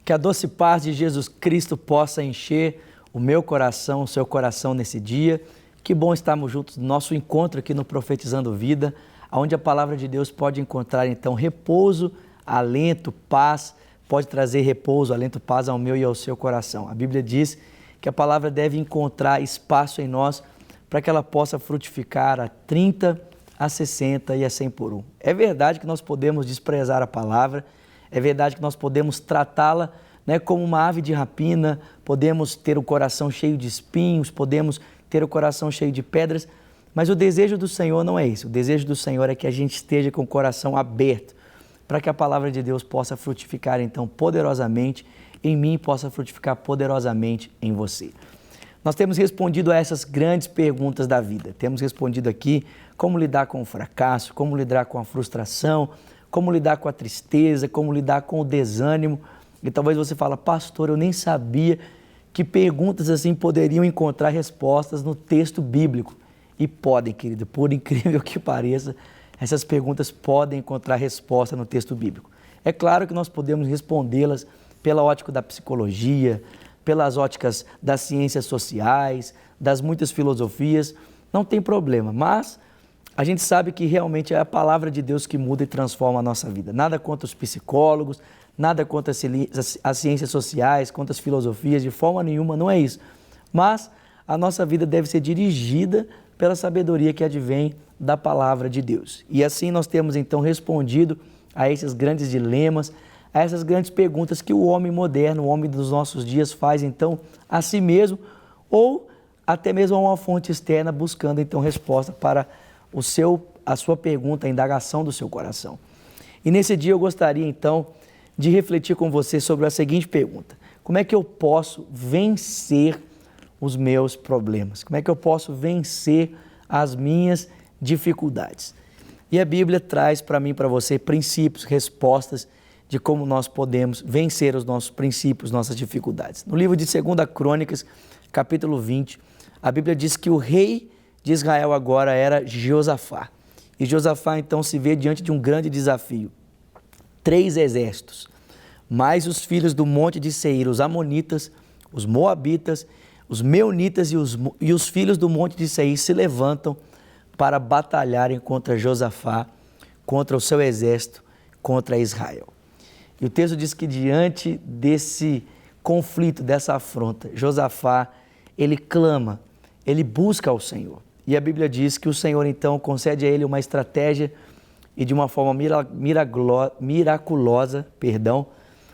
Que a doce paz de Jesus Cristo possa encher o meu coração, o seu coração nesse dia. Que bom estarmos juntos no nosso encontro aqui no Profetizando Vida, onde a palavra de Deus pode encontrar então repouso, alento, paz, pode trazer repouso, alento, paz ao meu e ao seu coração. A Bíblia diz que a palavra deve encontrar espaço em nós para que ela possa frutificar a 30, a 60 e a 100 por um. É verdade que nós podemos desprezar a palavra, é verdade que nós podemos tratá-la, né, como uma ave de rapina, podemos ter o coração cheio de espinhos, podemos ter o coração cheio de pedras, mas o desejo do Senhor não é isso. O desejo do Senhor é que a gente esteja com o coração aberto para que a palavra de Deus possa frutificar então poderosamente em mim e possa frutificar poderosamente em você. Nós temos respondido a essas grandes perguntas da vida. Temos respondido aqui como lidar com o fracasso, como lidar com a frustração, como lidar com a tristeza, como lidar com o desânimo. E talvez você fale, pastor, eu nem sabia que perguntas assim poderiam encontrar respostas no texto bíblico. E podem, querido, por incrível que pareça, essas perguntas podem encontrar resposta no texto bíblico. É claro que nós podemos respondê-las pela ótica da psicologia, pelas óticas das ciências sociais, das muitas filosofias, não tem problema, mas a gente sabe que realmente é a palavra de Deus que muda e transforma a nossa vida. Nada contra os psicólogos, nada contra as ciências sociais, contra as filosofias, de forma nenhuma, não é isso. Mas a nossa vida deve ser dirigida pela sabedoria que advém da palavra de Deus. E assim nós temos então respondido a esses grandes dilemas, a essas grandes perguntas que o homem moderno, o homem dos nossos dias faz então a si mesmo ou até mesmo a uma fonte externa buscando então resposta para a sua pergunta, a indagação do seu coração. E nesse dia eu gostaria então de refletir com você sobre a seguinte pergunta: como é que eu posso vencer os meus problemas? Como é que eu posso vencer as minhas dificuldades? E a Bíblia traz para mim e para você princípios, respostas de como nós podemos vencer os nossos princípios, nossas dificuldades. No livro de 2 Crônicas, capítulo 20, a Bíblia diz que o rei de Israel agora era Josafá. E Josafá então se vê diante de um grande desafio. 3 exércitos, mais os filhos do monte de Seir, os amonitas, os moabitas, os meunitas e os filhos do monte de Seir se levantam para batalharem contra Josafá, contra o seu exército, contra Israel. E o texto diz que diante desse conflito, dessa afronta, Josafá, ele clama, ele busca ao Senhor. E a Bíblia diz que o Senhor então concede a ele uma estratégia e de uma forma miraculosa,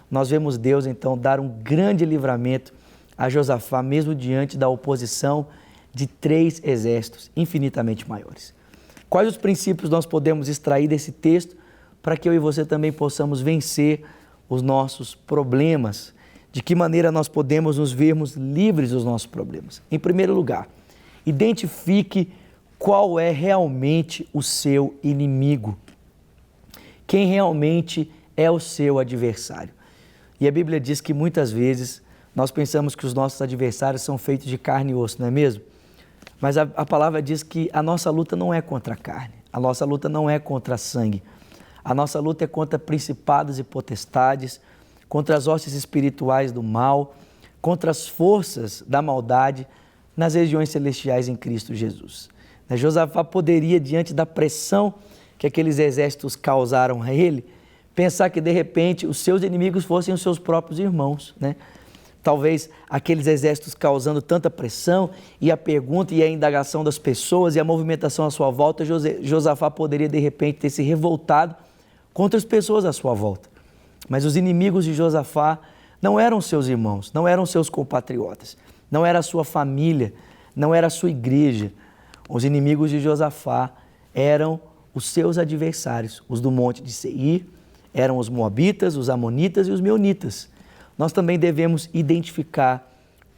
nós vemos Deus então dar um grande livramento a Josafá, mesmo diante da oposição de 3 exércitos infinitamente maiores. Quais os princípios nós podemos extrair desse texto para que eu e você também possamos vencer os nossos problemas? De que maneira nós podemos nos vermos livres dos nossos problemas? Em primeiro lugar, identifique qual é realmente o seu inimigo. Quem realmente é o seu adversário? E a Bíblia diz que muitas vezes nós pensamos que os nossos adversários são feitos de carne e osso, não é mesmo? Mas a palavra diz que a nossa luta não é contra a carne, a nossa luta não é contra sangue, a nossa luta é contra principados e potestades, contra as hostes espirituais do mal, contra as forças da maldade nas regiões celestiais em Cristo Jesus. Josafá poderia, diante da pressão que aqueles exércitos causaram a ele, pensar que de repente os seus inimigos fossem os seus próprios irmãos, né? Talvez aqueles exércitos causando tanta pressão e a pergunta e a indagação das pessoas e a movimentação à sua volta, Josafá poderia de repente ter se revoltado contra as pessoas à sua volta. Mas os inimigos de Josafá não eram seus irmãos, não eram seus compatriotas, não era a sua família, não era a sua igreja. Os inimigos de Josafá eram os seus adversários, os do monte de Seir, eram os moabitas, os amonitas e os meunitas. Nós também devemos identificar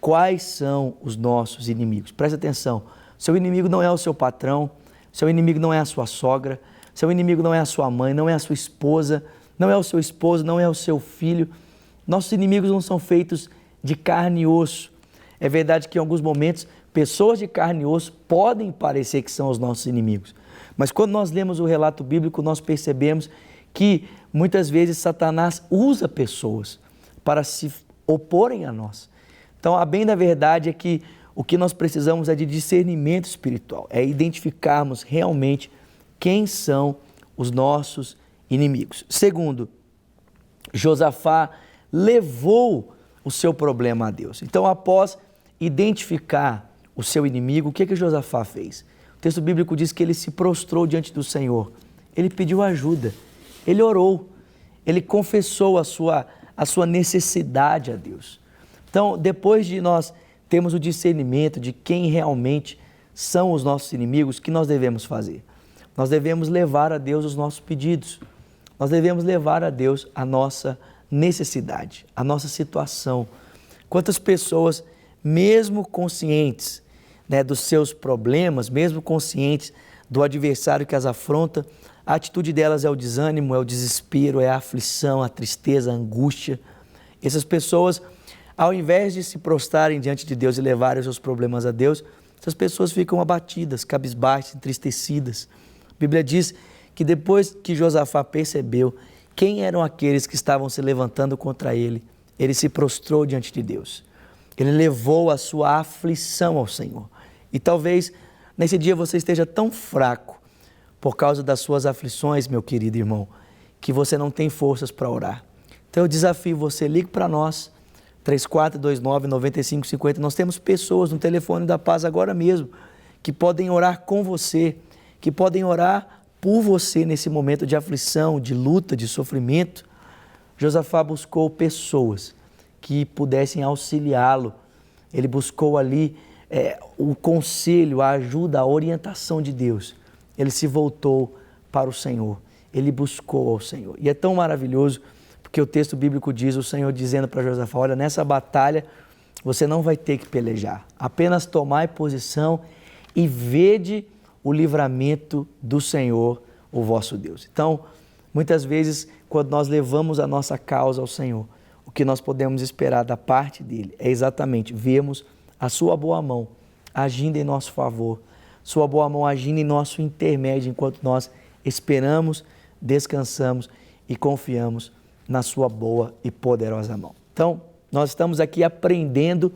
quais são os nossos inimigos. Presta atenção, seu inimigo não é o seu patrão, seu inimigo não é a sua sogra, seu inimigo não é a sua mãe, não é a sua esposa, não é o seu esposo, não é o seu filho. Nossos inimigos não são feitos de carne e osso. É verdade que em alguns momentos pessoas de carne e osso podem parecer que são os nossos inimigos. Mas quando nós lemos o relato bíblico, nós percebemos que muitas vezes Satanás usa pessoas para se oporem a nós. Então, a bem da verdade é que o que nós precisamos é de discernimento espiritual, é identificarmos realmente quem são os nossos inimigos. Segundo, Josafá levou o seu problema a Deus. Então, após identificar o seu inimigo, o que Josafá fez? O texto bíblico diz que ele se prostrou diante do Senhor, ele pediu ajuda, ele orou, ele confessou a sua necessidade a Deus. Então, depois de nós termos o discernimento de quem realmente são os nossos inimigos, o que nós devemos fazer? Nós devemos levar a Deus os nossos pedidos, nós devemos levar a Deus a nossa necessidade, a nossa situação. Quantas pessoas, mesmo conscientes, dos seus problemas, mesmo conscientes do adversário que as afronta, a atitude delas é o desânimo, é o desespero, é a aflição, a tristeza, a angústia. Essas pessoas, ao invés de se prostrarem diante de Deus e levarem os seus problemas a Deus, essas pessoas ficam abatidas, cabisbaixas, entristecidas. A Bíblia diz que depois que Josafá percebeu quem eram aqueles que estavam se levantando contra ele, ele se prostrou diante de Deus. Ele levou a sua aflição ao Senhor. E talvez nesse dia você esteja tão fraco por causa das suas aflições, meu querido irmão, que você não tem forças para orar. Então eu desafio você, ligue para nós, 3429-9550. Nós temos pessoas no telefone da paz agora mesmo que podem orar com você, que podem orar por você nesse momento de aflição, de luta, de sofrimento. Josafá buscou pessoas que pudessem auxiliá-lo. Ele buscou ali o conselho, a ajuda, a orientação de Deus. Ele se voltou para o Senhor, ele buscou ao Senhor. E é tão maravilhoso, porque o texto bíblico diz, o Senhor dizendo para Josafá, olha, nessa batalha você não vai ter que pelejar, apenas tomai posição e vede o livramento do Senhor, o vosso Deus. Então, muitas vezes, quando nós levamos a nossa causa ao Senhor, o que nós podemos esperar da parte dele é exatamente vermos a sua boa mão agindo em nosso favor, sua boa mão agindo em nosso intermédio, enquanto nós esperamos, descansamos e confiamos na sua boa e poderosa mão. Então, nós estamos aqui aprendendo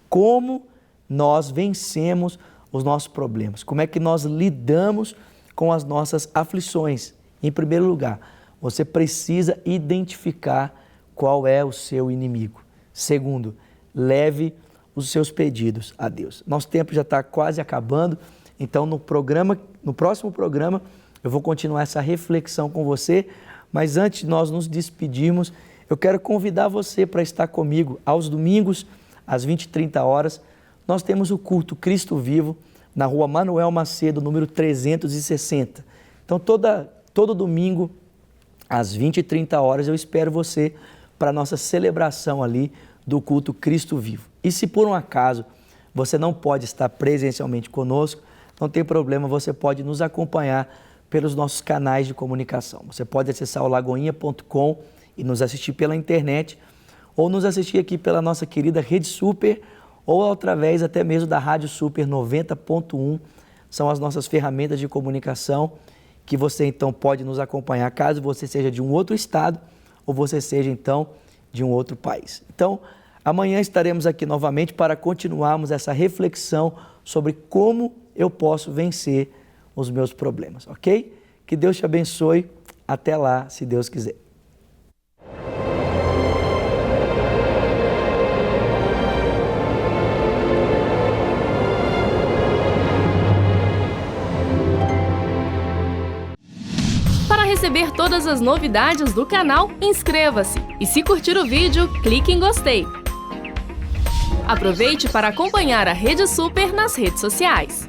como nós vencemos os nossos problemas, como é que nós lidamos com as nossas aflições. Em primeiro lugar, você precisa identificar qual é o seu inimigo. Segundo, leve os seus pedidos a Deus. Nosso tempo já está quase acabando, então no próximo programa eu vou continuar essa reflexão com você, mas antes de nós nos despedirmos, eu quero convidar você para estar comigo aos domingos, às 20h30. Nós temos o culto Cristo Vivo, na rua Manuel Macedo, número 360. Então, todo domingo, às 20h30, eu espero você para a nossa celebração ali do culto Cristo Vivo. E se por um acaso você não pode estar presencialmente conosco, não tem problema, você pode nos acompanhar pelos nossos canais de comunicação. Você pode acessar o lagoinha.com e nos assistir pela internet, ou nos assistir aqui pela nossa querida Rede Super, ou através até mesmo da Rádio Super 90.1, são as nossas ferramentas de comunicação que você então pode nos acompanhar, caso você seja de um outro estado ou você seja então de um outro país. Então, amanhã estaremos aqui novamente para continuarmos essa reflexão sobre como eu posso vencer os meus problemas, ok? Que Deus te abençoe. Até lá, se Deus quiser. Para receber todas as novidades do canal, inscreva-se e, se curtir o vídeo, clique em gostei. Aproveite para acompanhar a Rede Super nas redes sociais.